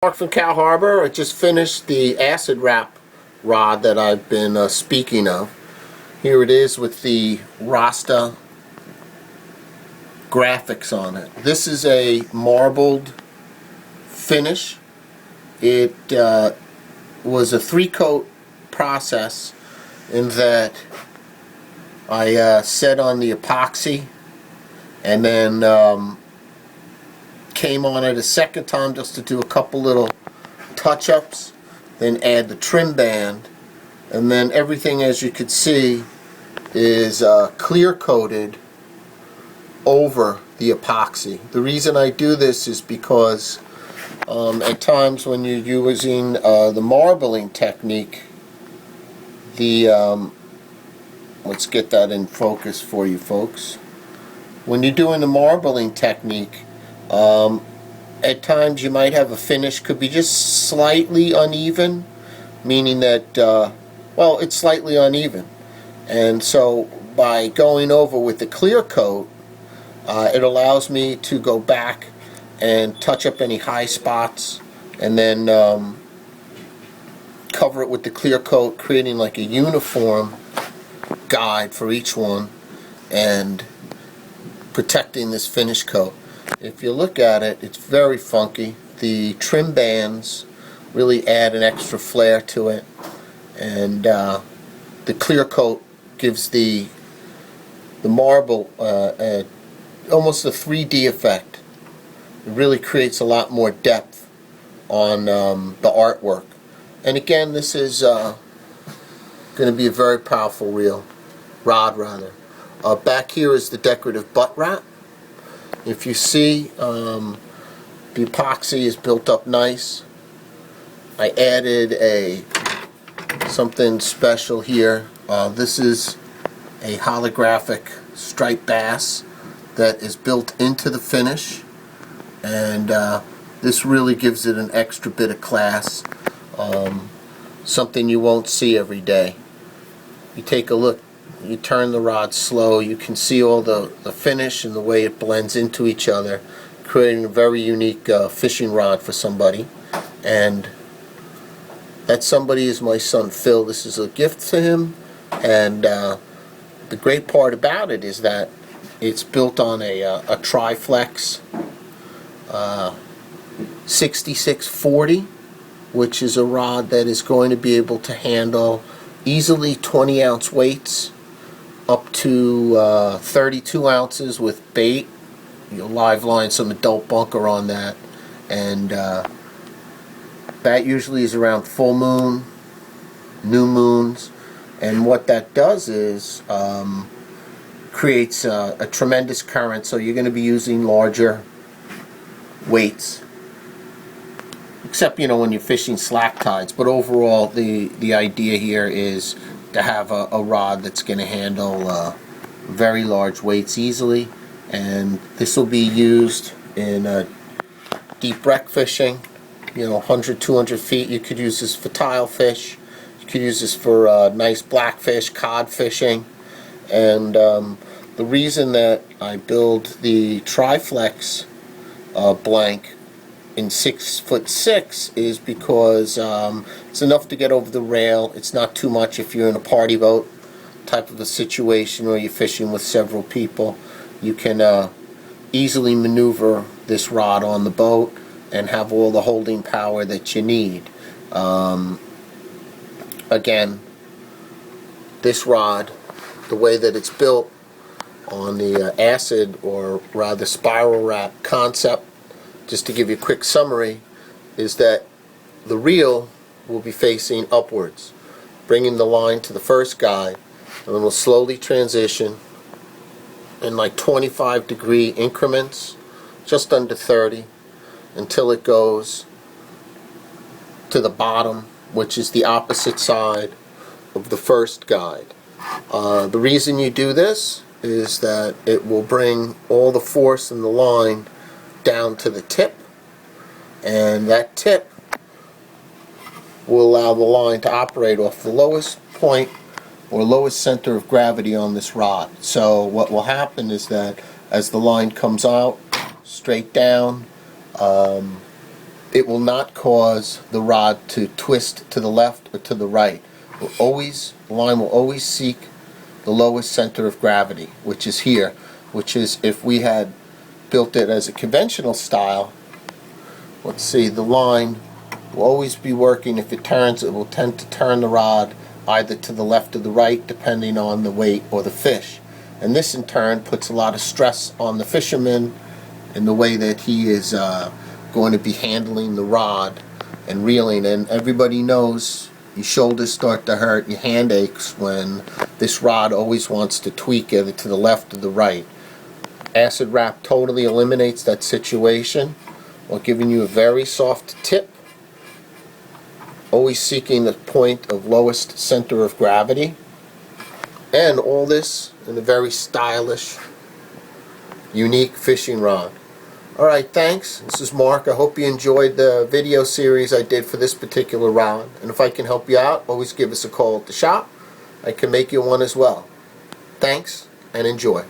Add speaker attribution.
Speaker 1: Mark from Cow Harbor. I just finished the acid wrap rod that I've been speaking of. Here it is with the Rasta graphics on it. This is a marbled finish. It was a 3-coat process in that I set on the epoxy and then came on it a second time just to do a couple little touch-ups, then add the trim band, and then everything, as you can see, is clear coated over the epoxy. The reason I do this is because at times when you're using the marbling technique, let's get that in focus for you folks. When you're doing the marbling technique, at times you might have a finish could be just slightly uneven, meaning that well, it's slightly uneven, and so by going over with the clear coat, it allows me to go back and touch up any high spots and then cover it with the clear coat, creating like a uniform guide for each one and protecting this finish coat. If you look at it, it's very funky. The trim bands really add an extra flair to it, and the clear coat gives the marble almost a 3D effect. It really creates a lot more depth on the artwork. And again, this is going to be a very powerful rod. Back here is the decorative butt wrap. If you see, the epoxy is built up nice. I added something special here. This is a holographic striped bass that is built into the finish, and this really gives it an extra bit of class, something you won't see every day. You take a look, you turn the rod slow, you can see all the finish and the way it blends into each other, creating a very unique fishing rod for somebody. And that somebody is my son Phil. This is a gift to him, and the great part about it is that it's built on a Triflex 6640, which is a rod that is going to be able to handle easily 20-ounce weights up to 32 ounces with bait. You'll live line some adult bunker on that, and that usually is around full moon, new moons, and what that does is creates a tremendous current, so you're going to be using larger weights, except when you're fishing slack tides. But overall, the idea here is to have a rod that's going to handle very large weights easily, and this will be used in deep wreck fishing, 100, 200 feet. You could use this for tile fish, you could use this for nice blackfish, cod fishing. And the reason that I build the Triflex blank in 6'6" is because it's enough to get over the rail. It's not too much if you're in a party boat type of a situation or you're fishing with several people. You can easily maneuver this rod on the boat and have all the holding power that you need. Again, this rod, the way that it's built on the acid, or rather spiral wrap concept, just to give you a quick summary, is that the reel will be facing upwards, bringing the line to the first guide, and then we'll slowly transition in like 25-degree increments, just under 30, until it goes to the bottom, which is the opposite side of the first guide. The reason you do this is that it will bring all the force in the line down to the tip, and that tip will allow the line to operate off the lowest point or lowest center of gravity on this rod. So what will happen is that as the line comes out straight down, it will not cause the rod to twist to the left or to the right. The line will always seek the lowest center of gravity, which is here, which is, if we had built it as a conventional style, let's see, the line will always be working. If it turns, it will tend to turn the rod either to the left or the right, depending on the weight or the fish. And this in turn puts a lot of stress on the fisherman in the way that he is going to be handling the rod and reeling. And everybody knows your shoulders start to hurt, your hand aches when this rod always wants to tweak either to the left or the right. Acid wrap totally eliminates that situation while giving you a very soft tip, always seeking the point of lowest center of gravity, and all this in a very stylish, unique fishing rod. Alright, thanks. This is Mark. I hope you enjoyed the video series I did for this particular rod. And if I can help you out, always give us a call at the shop. I can make you one as well. Thanks, and enjoy.